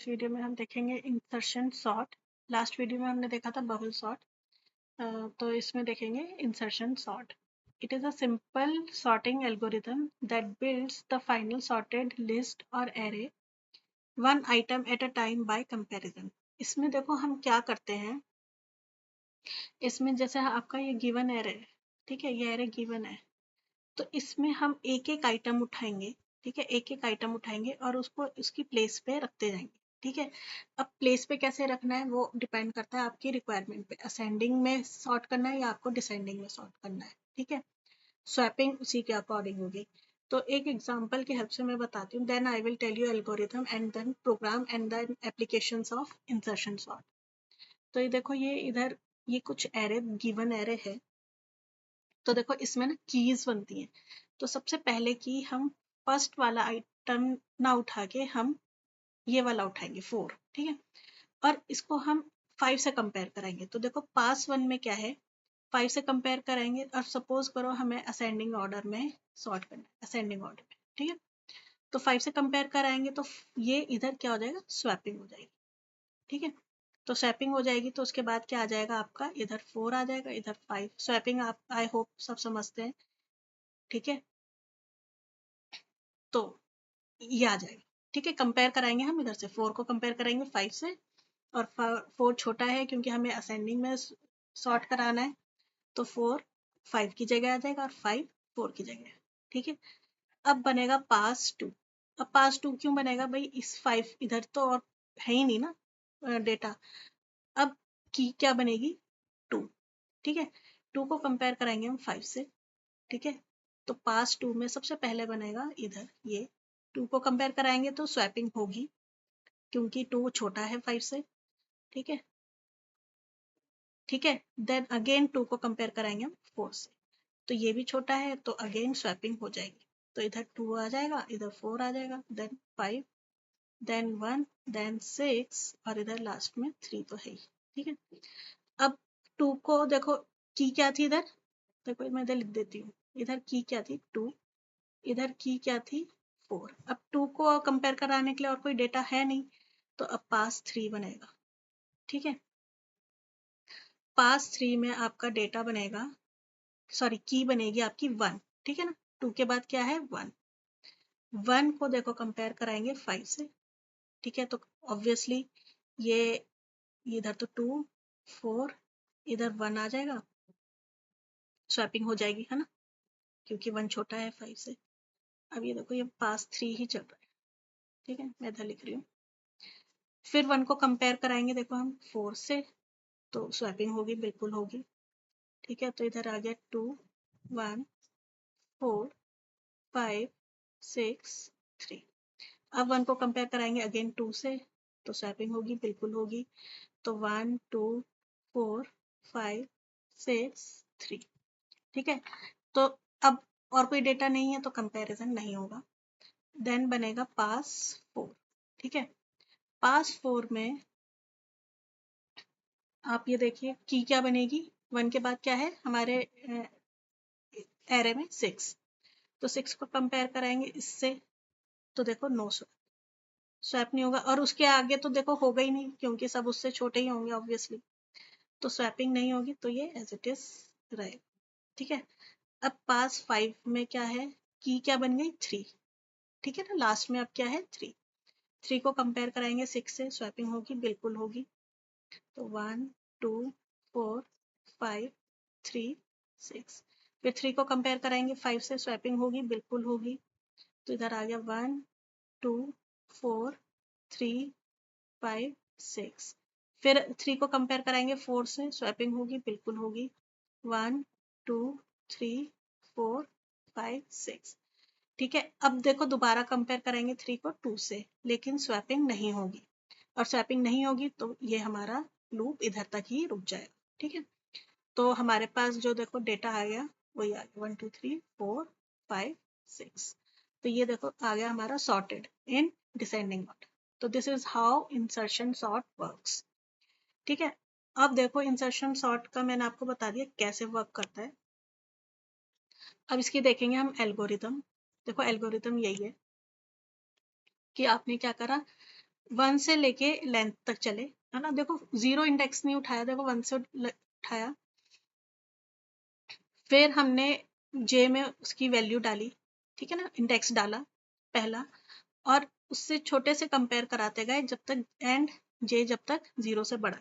इस वीडियो में हम देखेंगे इंसर्शन सॉर्ट। लास्ट वीडियो में हमने देखा था बबल सॉर्ट, तो इसमें देखेंगे insertion sort. It is a simple sorting algorithm that builds the final sorted list or array one item at a time by comparison. इसमें देखो हम क्या करते हैं, इसमें जैसे आपका ये गिवन एरे है, ठीक है, ये एरे गिवन है, तो इसमें हम एक एक आइटम उठाएंगे, ठीक है, एक एक आइटम उठाएंगे और उसको उसकी प्लेस पे रखते जाएंगे, ठीक है। अब प्लेस पे कैसे रखना है वो डिपेंड करता है आपकी रिक्वायरमेंट पे, असेंडिंग में सॉर्ट करना है या आपको डिसेंडिंग में सॉर्ट करना है, ठीक है। स्वैपिंग उसी के अकॉर्डिंग होगी। तो एक एग्जांपल की हेल्प से मैं बताती हूँ, then I will tell you algorithm and then program and then applications of insertion sort. तो ये देखो, ये इधर ये कुछ एरे गिवन एरे है, तो देखो इसमें ना कीज बनती हैं। तो सबसे पहले की हम फर्स्ट वाला आइटम ना उठा के हम ये वाला उठाएंगे 4, ठीक है, और इसको हम 5 से कंपेयर कराएंगे। तो देखो पास वन में क्या है, 5 से कंपेयर कराएंगे और सपोज करो हमें असेंडिंग ऑर्डर में सॉर्ट करना है, असेंडिंग ऑर्डर में, ठीक है। तो 5 से कंपेयर कराएंगे तो ये इधर क्या हो जाएगा, स्वैपिंग हो जाएगी, ठीक है। तो स्वैपिंग हो जाएगी तो उसके बाद क्या आ जाएगा आपका, इधर 4 आ जाएगा, इधर 5। स्वैपिंग आप आई होप सब समझते हैं, ठीक है। तो ये आ जाएगा, ठीक है। कंपेयर कराएंगे हम, इधर से 4 को कंपेयर करेंगे 5 से, और 4 छोटा है क्योंकि हमें असेंडिंग में सॉर्ट कराना है, तो 4 5 की जगह आ जाएगा और 5 4 की जगह, ठीक है। अब बनेगा पास 2। अब पास 2 क्यों बनेगा भाई, इस 5 इधर तो और है ही नहीं ना डेटा। अब की क्या बनेगी, 2, ठीक है। 2 को कंपेयर कराएंगे हम 5 से, ठीक है। तो पास 2 में सबसे पहले बनेगा इधर ये 2 को कंपेयर कराएंगे तो स्वैपिंग होगी क्योंकि 2 छोटा है 5 से, ठीक है, ठीक है। देन अगेन 2 को कंपेयर कराएंगे हम 4 से, तो ये भी छोटा है तो अगेन स्वैपिंग हो जाएगी। तो इधर 2 आ जाएगा, इधर 4 आ जाएगा, देन 5, देन 1, देन 6 और इधर लास्ट में 3 तो है ही, ठीक है। अब 2 को देखो, की क्या थी इधर, देखो मैं इधर लिख देती हूँ, इधर की क्या थी 2, इधर की क्या थी 4। अब 2 को कंपेयर कराने के लिए और कोई डेटा है नहीं, तो अब पास 3 बनेगा, ठीक है। पास 3 में आपका डेटा बनेगा, सॉरी की बनेगी आपकी 1, ठीक है ना। 2 के बाद क्या है 1, 1 को देखो कंपेयर कराएंगे 5 से, ठीक है। तो ऑब्वियसली ये इधर तो 2 4 इधर 1 आ जाएगा, स्वैपिंग हो जाएगी, है ना, क्योंकि 1 छोटा है 5 से। अब ये देखो ये पास 3 ही चल रहा है, ठीक है, मैं इधर लिख रही हूँ। फिर 1 को कंपेयर कराएंगे देखो हम 4 से, तो स्वैपिंग होगी, बिल्कुल होगी, ठीक है। तो इधर आ गया 2 1 4 5 6 3। अब 1 को कंपेयर कराएंगे अगेन 2 से, तो स्वैपिंग होगी, बिल्कुल होगी। तो 1 2 4 5 6 3, ठीक है। तो अब और कोई डेटा नहीं है तो कंपैरिजन नहीं होगा। देन बनेगा पास 4, ठीक है। पास 4 में आप ये देखिए की क्या बनेगी, 1 के बाद क्या है हमारे एरे में 6, तो 6 को कंपेयर कराएंगे इससे, तो देखो नो स्वैप नहीं होगा, और उसके आगे तो देखो होगा ही नहीं क्योंकि सब उससे छोटे ही होंगे ऑब्वियसली, तो स्वैपिंग नहीं होगी, तो ये एज इट इज रहेगा, ठीक है। अब पास 5 में क्या है, की क्या बन गई 3, ठीक है ना, लास्ट में अब क्या है 3, 3 को कंपेयर कराएंगे 6 से, स्वैपिंग होगी, बिल्कुल होगी। तो 1 2 4 5 3 6, फिर 3 को कंपेयर कराएंगे 5 से, स्वैपिंग होगी, बिल्कुल होगी। तो इधर आ गया 1 2 4 3 5 6, फिर 3 को कंपेयर कराएंगे 4 से, स्वैपिंग होगी, बिल्कुल होगी। 1 2 3 4 5 6, ठीक है। अब देखो दोबारा कंपेयर करेंगे 3 को 2 से, लेकिन स्वैपिंग नहीं होगी, और स्वैपिंग नहीं होगी तो ये हमारा लूप इधर तक ही रुक जाएगा, ठीक है। तो हमारे पास जो देखो डेटा आ गया वही आ गया 1 2 3 4 5 6। तो ये देखो आ गया हमारा सॉर्टेड इन डिसेंडिंग ऑर्डर। तो this is how insertion sort works, ठीक है। अब देखो इंसर्शन सॉर्ट का मैंने आपको बता दिया कैसे वर्क करता है। अब इसकी देखेंगे हम एल्गोरिथम। देखो एल्गोरिथम यही है कि आपने क्या करा, 1 से लेके लेंथ तक चले, है ना। देखो 0 इंडेक्स नहीं उठाया, देखो 1 से उठाया, फिर हमने जे में उसकी वैल्यू डाली, ठीक है ना, इंडेक्स डाला पहला, और उससे छोटे से कंपेयर कराते गए जब तक एंड जे जब तक 0 से बड़ा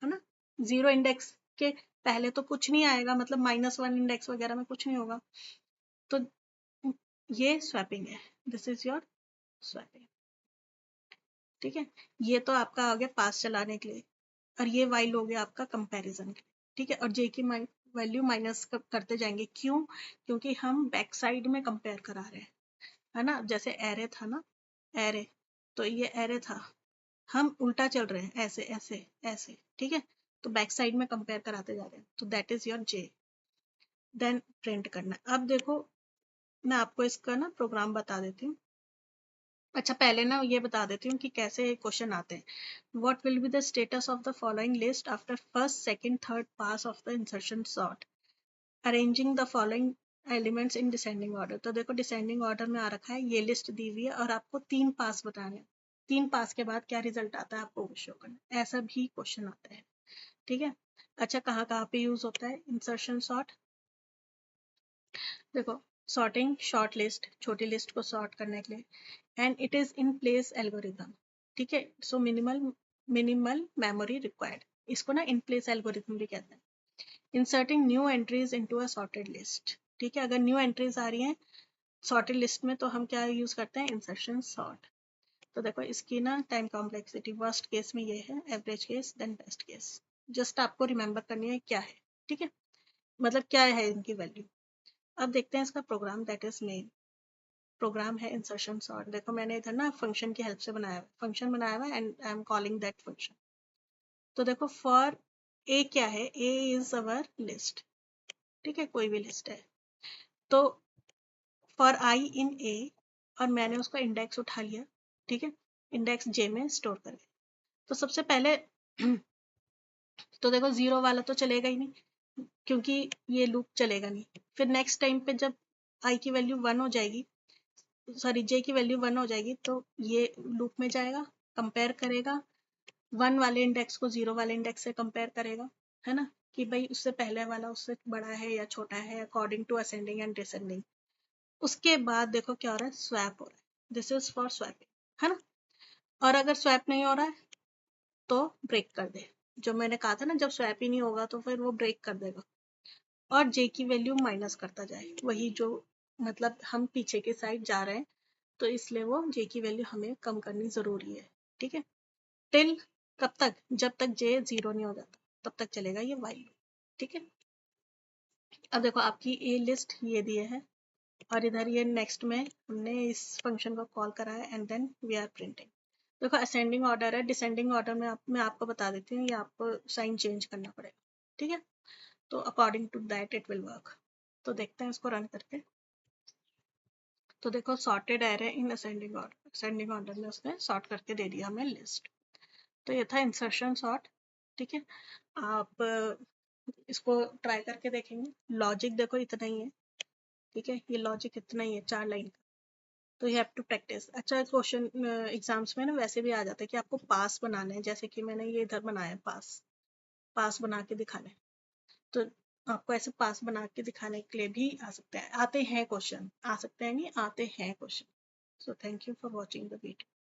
है ना। 0 इंडेक्स के पहले तो कुछ नहीं आएगा, मतलब -1 इंडेक्स वगैरह में कुछ नहीं होगा। तो ये स्वैपिंग है, दिस इज योर स्वैपिंग, ठीक है। ये तो आपका आ गया पास चलाने के लिए, और ये वाइल हो गया आपका कंपैरिजन के लिए, ठीक है। और जे की वैल्यू माइनस करते जाएंगे, क्यों? क्योंकि हम बैक साइड में कंपेयर करा रहे हैं, है ना। जैसे एरे था ना, एरे, तो ये एरे था, हम उल्टा चल रहे हैं, ऐसे ऐसे ऐसे, ठीक है। तो बैक साइड में कंपेयर कराते जा रहे हैं, तो that is your J. Then print करना है। अब देखो मैं आपको इसका ना प्रोग्राम बता देती हूँ। अच्छा पहले ना ये बता देती हूँ कि कैसे क्वेश्चन आते हैं। What will be the status of the following list after first second third pass of the insertion sort, arranging the following elements in descending order. तो देखो डिसेंडिंग ऑर्डर में आ रखा है, ये लिस्ट दी हुई है और आपको 3 पास बताने हैं। 3 पास के बाद क्या रिजल्ट आता है आपको वो शो करना है। ऐसा भी क्वेश्चन आता है, ठीक है। अच्छा कहाँ कहाँ पे यूज होता है इंसर्शन सॉर्ट? देखो सॉर्टिंग शॉर्ट लिस्ट, छोटी लिस्ट को सॉर्ट करने के लिए, and it is in place algorithm, ठीक है। सो मिनिमल मेमोरी रिक्वायर्ड, इसको ना इन प्लेस एल्गोरिथम भी कहते हैं। Inserting new entries into a sorted list, ठीक है। अगर न्यू एंट्रीज आ रही हैं सॉर्टेड लिस्ट में तो हम क्या यूज करते हैं, इंसर्शन सॉर्ट। तो देखो इसकी ना टाइम कॉम्प्लेक्सिटी वर्स्ट केस में ये है, average case then best case, just आपको रिमेंबर करनी है क्या है, ठीक है, मतलब क्या है इनकी वैल्यू। अब देखते हैं इसका program, that is main program है इंसर्शन सॉर्ट। देखो मैंने इधर ना फंक्शन की हेल्प से बनाया हुआ, फंक्शन बनाया हुआ and I am calling that function. तो देखो फॉर ए क्या है, ए इज अवर लिस्ट, ठीक है, कोई भी लिस्ट है। तो फॉर आई इन ए, और मैंने उसका इंडेक्स उठा लिया, ठीक है, इंडेक्स जे में स्टोर कर लिया। तो सबसे पहले तो देखो 0 वाला तो चलेगा ही नहीं, क्योंकि ये लूप चलेगा नहीं। फिर नेक्स्ट टाइम पे जब आई की वैल्यू 1 हो जाएगी, सॉरी जे की वैल्यू 1 हो जाएगी, तो ये लूप में जाएगा, कंपेयर करेगा, 1 वाले इंडेक्स को 0 वाले इंडेक्स से कंपेयर करेगा, है ना, कि भाई उससे पहले वाला उससे बड़ा है या छोटा है, according to ascending and descending. उसके बाद देखो क्या हो रहा है, स्वैप हो रहा है, दिस इज फॉर स्वैपिंग, है ना। और अगर स्वैप नहीं हो रहा है तो ब्रेक कर दे, जो मैंने कहा था ना, जब स्वैप ही नहीं होगा तो फिर वो ब्रेक कर देगा, और जे की वैल्यू माइनस करता जाए, वही जो मतलब हम पीछे के साइड जा रहे हैं, तो इसलिए वो जे की वैल्यू हमें कम करनी जरूरी है, ठीक है। टिल कब तक, जब तक जे 0 नहीं हो जाता तब तक चलेगा ये वाइल, ठीक है। अब देखो आपकी ए लिस्ट ये दिए है, और इधर ये नेक्स्ट में हमने इस फंक्शन को कॉल करा है, and then we are printing. देखो असेंडिंग ऑर्डर है, डिसेंडिंग ऑर्डर में मैं आपको बता देती हूँ, ये आपको साइन चेंज करना पड़ेगा, ठीक है। तो according to that it will work. तो देखते हैं इसको रन करके। तो देखो sorted array in ascending order में उसने सॉर्ट करके दे दिया हमें लिस्ट। तो ये था इंसर्शन सॉर्ट, ठीक है। आप इसको ट्राई करके देखेंगे। लॉजिक देखो इतना ही है, ठीक है, ये लॉजिक इतना ही है 4 लाइन का। तो यू हैव टू प्रैक्टिस। अच्छा क्वेश्चन एग्जाम्स में ना वैसे भी आ जाता है कि आपको पास बनाने हैं, जैसे कि मैंने ये इधर बनाया पास, पास बना के दिखाना है। तो आपको ऐसे पास बना के दिखाने के लिए भी आ सकते हैं, आते हैं क्वेश्चन, आ सकते हैं नहीं, आते हैं question. So thank you for watching the video.